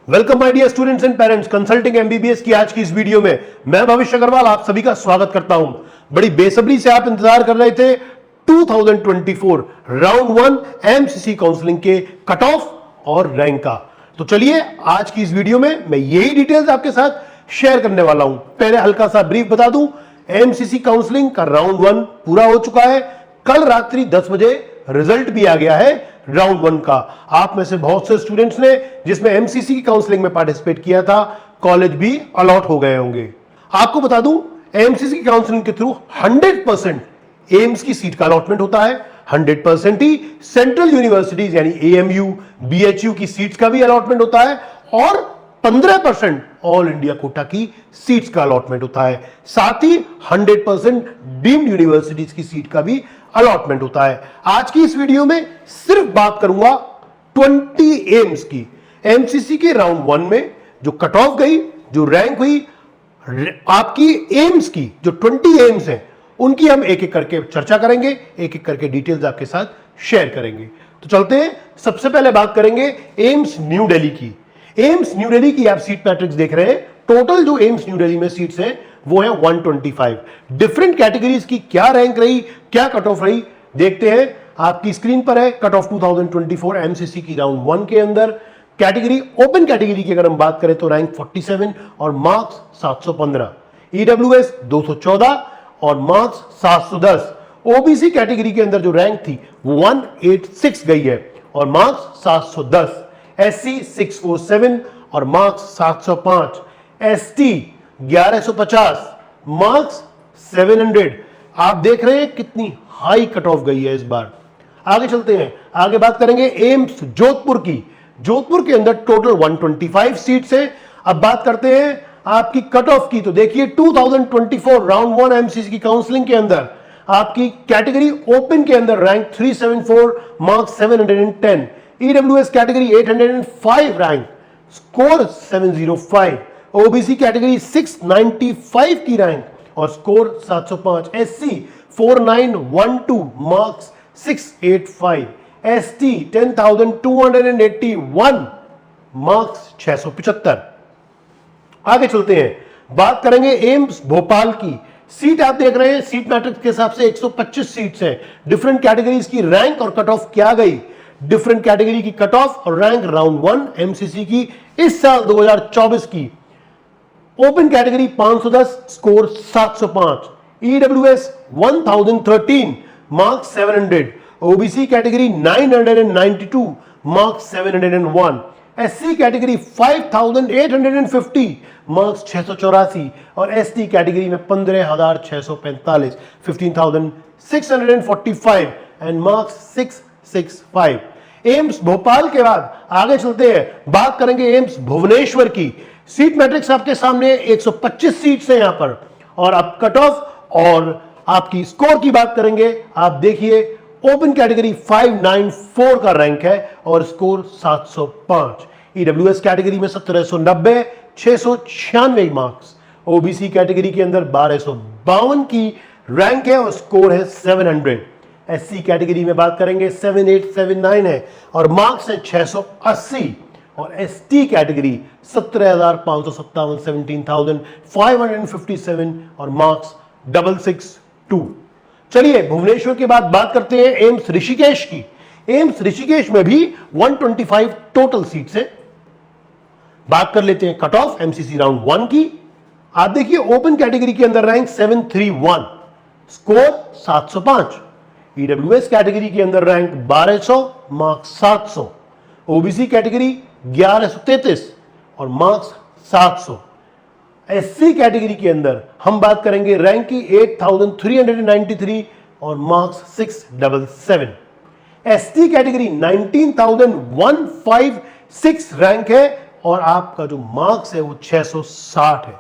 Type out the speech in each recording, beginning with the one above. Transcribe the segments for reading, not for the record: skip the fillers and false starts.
Welcome my dear students and parents, consulting MBBS की आज की इस वीडियो में मैं भविष्य अग्रवाल आप सभी का स्वागत करता हूं। बड़ी बेसब्री से आप इंतजार कर रहे थे 2024 राउंड 1 एमसीसी काउंसलिंग के कट ऑफ और रैंक का। तो चलिए आज की इस वीडियो में मैं यही डिटेल्स आपके साथ शेयर करने वाला हूं। पहले हल्का सा ब्रीफ बता दूं, एमसीसी काउंसलिंग का राउंड 1 पूरा हो चुका है। कल रात्रि 10 बजे रिजल्ट भी आ गया है राउंड 1 का। आप में से बहुत से स्टूडेंट्स ने जिसमें एमसीसी की काउंसलिंग में पार्टिसिपेट किया था, कॉलेज भी अलॉट हो गए होंगे। आपको बता दूं, एमसीसी की काउंसलिंग के थ्रू 100% एम्स की सीट का अलॉटमेंट होता है। 100% ही सेंट्रल यूनिवर्सिटीज यानी एएमयू, बीएचयू की सीट्स का भी अलॉटमेंट होता है और 15% ऑल इंडिया कोटा की सीट्स का अलॉटमेंट होता है। साथ ही 100% डीम्ड यूनिवर्सिटीज की सीट का भी अलॉटमेंट होता है। आज की इस वीडियो में सिर्फ बात करूंगा 20 एम्स की। एमसीसी के राउंड 1 में जो कट ऑफ गई, जो रैंक हुई, आपकी एम्स की जो 20 एम्स हैं उनकी हम एक एक करके चर्चा करेंगे, एक एक करके डिटेल्स आपके साथ शेयर करेंगे। तो चलते हैं, सबसे पहले बात करेंगे एम्स न्यू दिल्ली की। एम्स न्यू दिल्ली की आप सीट मैट्रिक्स देख रहे हैं। टोटल जो एम्स न्यू दिल्ली में सीट्स हैं वो है 125। डिफरेंट कैटेगरीज की क्या रैंक रही, क्या कट ऑफ रही, देखते हैं। आपकी स्क्रीन पर है कट ऑफ 2024 एमसीसी की राउंड 1 के अंदर। कैटेगरी, ओपन कैटेगरी की अगर हम बात करें तो रैंक 47 और मार्क्स 715। ईडब्ल्यूएस 214 और मार्क्स 710। ओबीसी कैटेगरी के अंदर जो रैंक थी वो 186 गई है और मार्क्स 710। एससी 647 और मार्क्स 705। ST 1150, marks 700। आप देख रहे हैं कितनी हाई कट ऑफ गई है इस बार। आगे चलते हैं, आगे बात करेंगे एम्स जोधपुर की। जोधपुर के अंदर टोटल 125 सीट्स हैं। अब बात करते हैं आपकी कट ऑफ की। तो देखिए 2024 राउंड 1 एमसीसी की काउंसलिंग के अंदर आपकी कैटेगरी ओपन के अंदर rank 374, marks 710। EWS category 805 rank, score 705। OBC category 695 की रैंक और score 705। SC 4912, marks 685। ST 10,281, marks 675। आगे चलते हैं, बात करेंगे एम्स भोपाल की। सीट आप देख रहे हैं, सीट मैट्रिक्स के हिसाब से 125 सीट्स हैं। डिफरेंट कैटेगरीज की रैंक और कट ऑफ क्या गई, डिफरेंट कैटेगरी की कट ऑफ और रैंक राउंड 1 एमसीसी की इस साल 2024 की। Open category 510, score 705। EWS 1013, marks 700। OBC category 992, marks 701। SC category 5850, marks 684 और एसटी कैटेगरी में 15,645, 15,645 एंड मार्क्स 665। एम्स भोपाल के बाद आगे चलते हैं, बात करेंगे एम्स भुवनेश्वर की। सीट मैट्रिक्स आपके सामने 125 सीट्स हैं यहां पर और आप कट ऑफ और आपकी स्कोर की बात करेंगे। आप देखिए ओपन कैटेगरी 594 का रैंक है और स्कोर 705। ईडब्ल्यूएस कैटेगरी में 1790, 696 मार्क्स। ओबीसी कैटेगरी के अंदर 1252 की रैंक है और स्कोर है 700। एससी कैटेगरी में बात करेंगे 7879 है और मार्क्स है 680 और एसटी कैटेगरी 17,557, 17,557 और मार्क्स 662। चलिए भुवनेश्वर के बाद बात करते हैं एम्स ऋषिकेश की। एम्स ऋषिकेश में भी 125 टोटल सीट्स हैं। बात कर लेते हैं कट ऑफ एमसीसी राउंड 1 की। आप देखिए ओपन कैटेगरी के अंदर रैंक 731, स्कोर 705। ईडब्ल्यूएस कैटेगरी के अंदर रैंक 1200, मार्क्स 700। ओबीसी कैटेगरी 1133 और मार्क्स 700। एससी कैटेगरी के अंदर हम बात करेंगे रैंक की 8393 और मार्क्स 677। एसटी कैटेगरी 19,156 रैंक है और आपका जो मार्क्स है वो 660 है।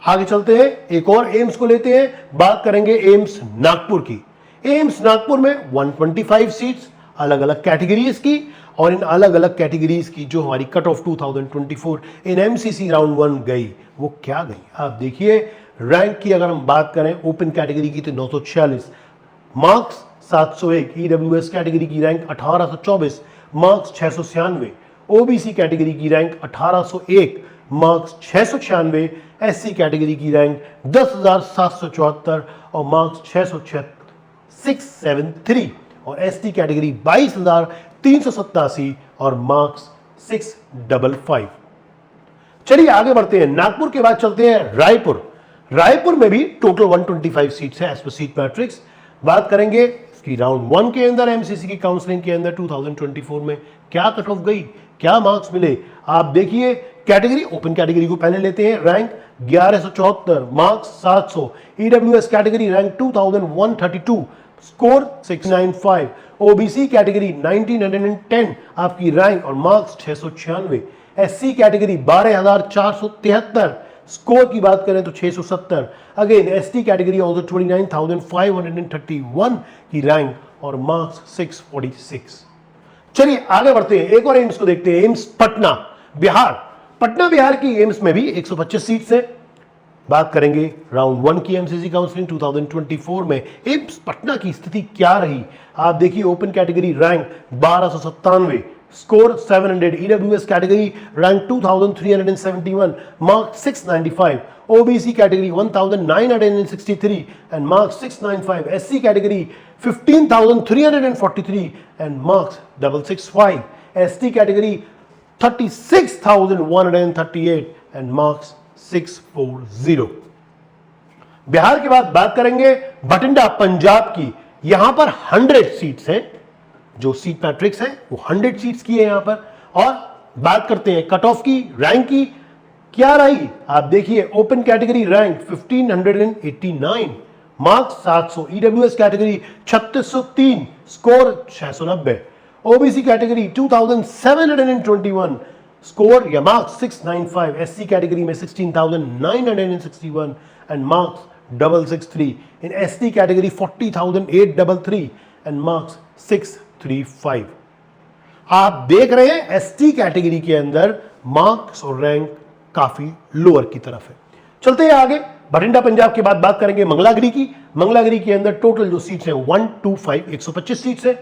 आगे चलते हैं, एक और एम्स को लेते हैं, बात करेंगे एम्स नागपुर की। एम्स नागपुर में 125 सीट्स अलग अलग कैटेगरीज की और इन अलग अलग कैटेगरीज की जो हमारी कट ऑफ 2024 इन एमसीसी राउंड 1 गई वो क्या गई। आप देखिए रैंक की अगर हम बात करें ओपन कैटेगरी की तो 946, मार्क्स 701। ईडब्ल्यूएस कैटेगरी की रैंक 1824, मार्क्स 696। ओबीसी कैटेगरी की रैंक 1801, मार्क्स 696, एससी कैटेगरी की रैंक 10,774 और मार्क्स 673 और एसटी कैटेगरी 22,387 और मार्क्स 655। चलिए आगे बढ़ते हैं। नागपुर के बाद चलते हैं रायपुर। रायपुर में भी टोटल 125 सीट्स है एज पर सीट मैट्रिक्स। बात करेंगे इसकी राउंड 1 के अंदर एमसीसी की काउंसलिंग के अंदर 2024 में क्या कट ऑफ गई, क्या मार्क्स मिले। आप देखिए कैटेगरी, ओपन कैटेगरी को पहले लेते हैं। Rank 1174, marks 700। EWS category rank 2132, score 695। OBC category 1910 आपकी रैंक और मार्क्स 696। एससी कैटेगरी 12,473, स्कोर की बात करें तो 670। अगेन एसटी कैटेगरी ऑल्सो 29,531 की रैंक और मार्क्स 646। चलिए आगे बढ़ते हैं, एक और एम्स को देखते हैं। एम्स पटना बिहार। पटना बिहार की एम्स में भी 125 सीट्स है। बात करेंगे राउंड 1 की एमसीसी काउंसलिंग 2024 में एम्स पटना की स्थिति क्या रही। आप देखिए open category rank 1297, score 700। EWS category rank 2371, mark 695। OBC category 1963 and marks 695। SC category 15,343 and marks 665। ST category 36,138 and marks 640। Bihar के बाद बात करेंगे बठिंडा पंजाब की। यहां पर 100 सीट्स हैं, जो सीट मैट्रिक्स है वो 100 सीट्स की है यहां पर। और बात करते हैं कट ऑफ की, रैंक की क्या रही। आप देखिए open category rank 1589, marks 700। EWS category 3603, score 690। OBC category 2721, score या मार्क्स 695। एससी कैटेगरी में 16,961 and marks 663। In ST category 40,833 and marks 635। आप देख रहे हैं एसटी कैटेगरी के अंदर मार्क्स और रैंक काफी लोअर की तरफ है। चलते हैं आगे। बठिंडा पंजाब के बाद बात करेंगे मंगलागिरी की। मंगलागिरी के अंदर टोटल जो सीट्स हैं 125 सीट्स है।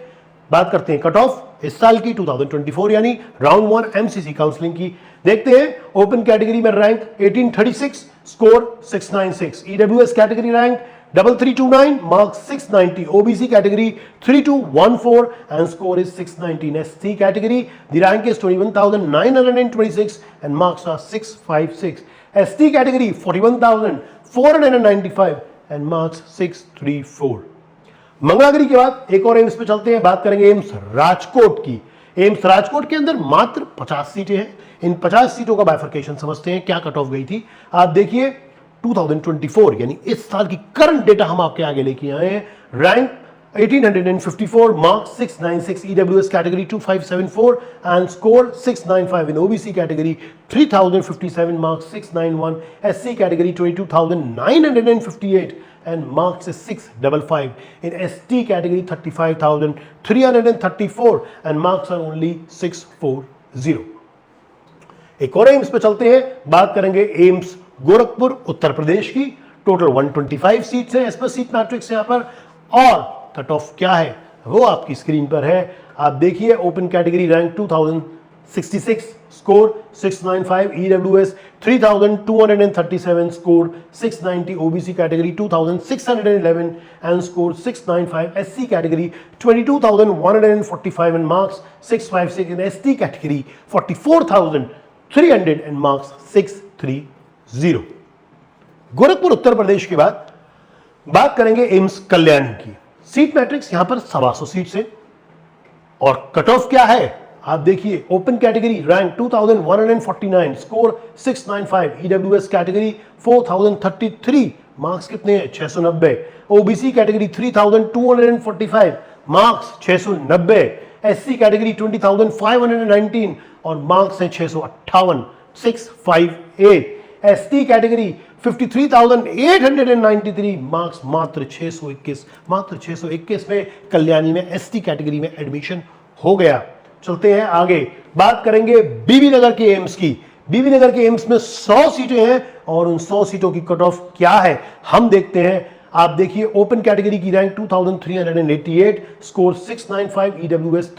बात करते हैं कट ऑफ इस साल की 2024 यानी राउंड 1 एमसीसी काउंसलिंग की। देखते हैं ओपन कैटेगरी में rank 1836, score 696। EWS category rank 3329, marks 690। OBC category 3214 and score is 619. SC category, the rank is 21,926 and marks are 656. ST category 41,495 and marks 634. Mangalagiri के बाद एक और एम्स पे चलते हैं। बात करेंगे एम्स राजकोट की। एम्स राजकोट के अंदर मात्र 50 सीटें हैं। इन 50 सीटों का बाइफर्केशन समझते हैं, क्या कट ऑफ गई थी। आप देखिए 2024 यानी इस साल की करंट डेटा हम आपके आगे लेके आए हैं। Rank 1854, marks 696। EWS category 2574 and score 695। In OBC category 3057, marks 691। SC category 22,958 and marks is 655. In ST category 35,334 and marks are only 640. एक और एम्स पे चलते हैं। बात करेंगे एम्स गोरखपुर उत्तर प्रदेश की। टोटल 125 सीट्स हैं एज पर सीट मैट्रिक्स यहां पर। और कट ऑफ क्या है वो आपकी स्क्रीन पर है। आप देखिए open category rank 2066, score 695। EWS 3,237, score 690। OBC category 2,611 and score 695। SC category 22,145 and marks 656। In ST category 44,300 and marks 630। Gorakhpur Uttar Pradesh के बाद बात करेंगे एम्स कल्याण की। सीट मैट्रिक्स यहां पर 125 सीट्स है। और कट ऑफ क्या है आप देखिए open category rank 2149, score 695। EWS category 4033, marks कितने हैं 690। OBC category 3245, marks 690। SC category 20,519 और मार्क्स हैं 658, 658। एसटी कैटेगरी 53,893, मार्क्स मात्र 621 में कल्याणी में एसटी कैटेगरी में एडमिशन हो गया। चलते हैं आगे। बात करेंगे बीबी नगर के एम्स की। बीबी नगर के एम्स में 100 सीटें हैं और उन 100 सीटों की कट ऑफ क्या है हम देखते हैं। आप देखिए ओपन कैटेगरी की rank 2388, score 695। EWS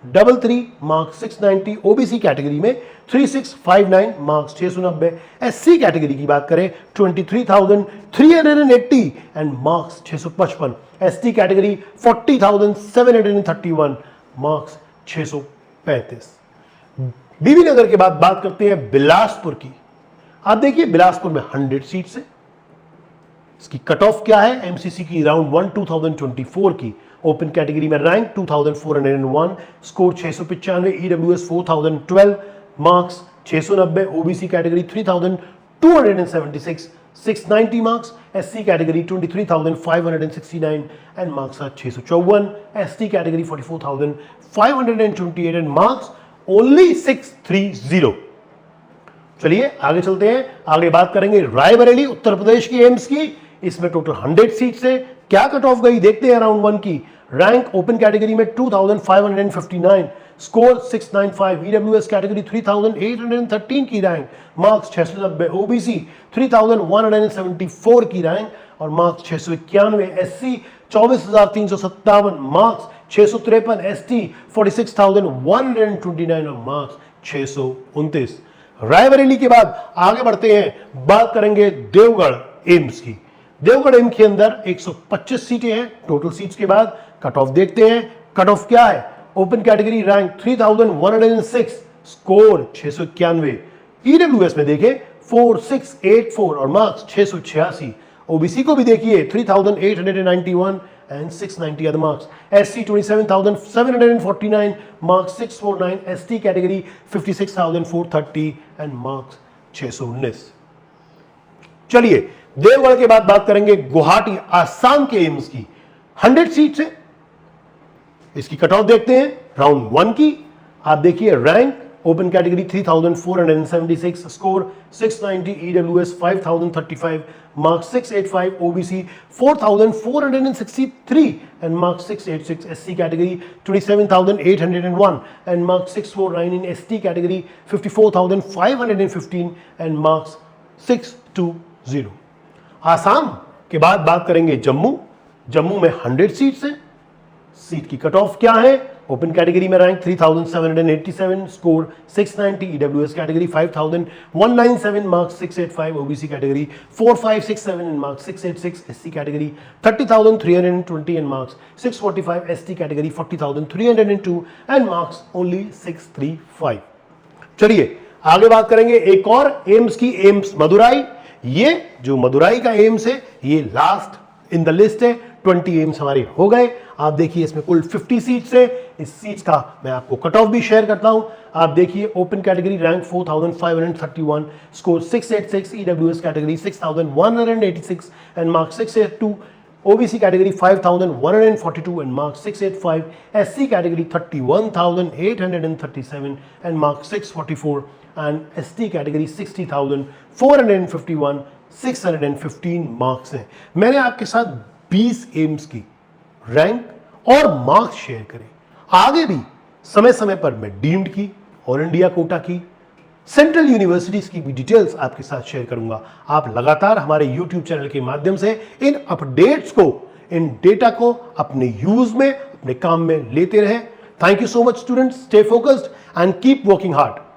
33 marks 690, OBC category में 3659 मार्क्स 690, एससी कैटेगरी की बात करें 23,380 and marks 655, ST category 40,731 marks 635। बीबी नगर के बाद बात करते हैं बिलासपुर की। आप देखिए बिलासपुर में 100 सीट्स है। इसकी कट ऑफ क्या है? एमसीसी की राउंड 1 2024 की ओपन कैटेगरी में rank 2401, score 695, EWS 4012, marks 690, OBC category 3276, 690 marks, SC category 23,569 and marks 654, ST category 44,528 and marks only 630। चलिए आगे चलते हैं, आगे बात करेंगे रायबरेली उत्तर प्रदेश की एम्स की। इसमें टोटल 100 सीट्स है। क्या कट ऑफ गई देखते हैं राउंड 1 की। रैंक ओपन कैटेगरी में 2559, स्कोर 695, ईडब्ल्यूएस कैटेगरी 3813 की रैंक, मार्क्स 690, ओबीसी 3174 की रैंक और मार्क्स 691, एससी 24,357 मार्क्स 653, एसटी 46,129 और मार्क्स 629। रायबरेली के बाद आगे बढ़ते हैं, बात करेंगे देवगढ़ एम्स की। देवगढ़ एम्स के अंदर 125 सीटें हैं। टोटल सीट्स के बाद कट ऑफ देखते हैं। कट ऑफ क्या है? Open category rank 3106, score 691, EWS में देखें 4684 और मार्क्स 686, ओबीसी को भी देखिए 3891 and 690 other marks, SC 27,749 marks 649, ST category 56,430 and marks 619। चलिए देवगढ़ के बाद बात करेंगे गुवाहाटी आसाम के एम्स की। 100 सीट्स है। इसकी कट ऑफ देखते हैं राउंड 1 की। आप देखिए rank open category 3,476, score 690, EWS 5,035, marks 685, OBC 4,463 and marks 686, SC category 27,801 and marks 649, in ST category 54,515 and marks 620। Assam के बाद बात करेंगे जम्मू। जम्मू में 100 सीट्स हैं। सीट की कट ऑफ क्या है? ओपन कैटेगरी में rank 3,787, score 690, EWS category 5,197, marks 685, OBC category 4,567 and marks 686, SC category 30,320 and marks 645, ST category 40,302 and marks only 635। चलिए आगे बात करेंगे एक और एम्स की, एम्स मदुराई। ये जो मदुराई का एम्स है ये लास्ट इन द लिस्ट है। 20 एम्स हमारे हो गए। आप देखिए इसमें कुल 50 सीट्स है। इस सीट्स का मैं आपको कट ऑफ भी शेयर करता हूं। आप देखिए open category rank 4,531, score 686, EWS category 6,186 and marks 682, OBC category 5,142 and marks 685, SC category 31,837 and marks 644 and ST category 60,451, 615 marks हैं। मैंने आपके साथ 20 एम्स की रैंक और मार्क्स शेयर करें। आगे भी समय समय पर मैं डीम्ड की, ऑल इंडिया कोटा की, सेंट्रल यूनिवर्सिटीज की भी डिटेल्स आपके साथ शेयर करूंगा। आप लगातार हमारे यूट्यूब चैनल के माध्यम से इन अपडेट्स को, इन डेटा को अपने यूज में, अपने काम में लेते रहें। Thank you so much students, stay focused and keep working hard.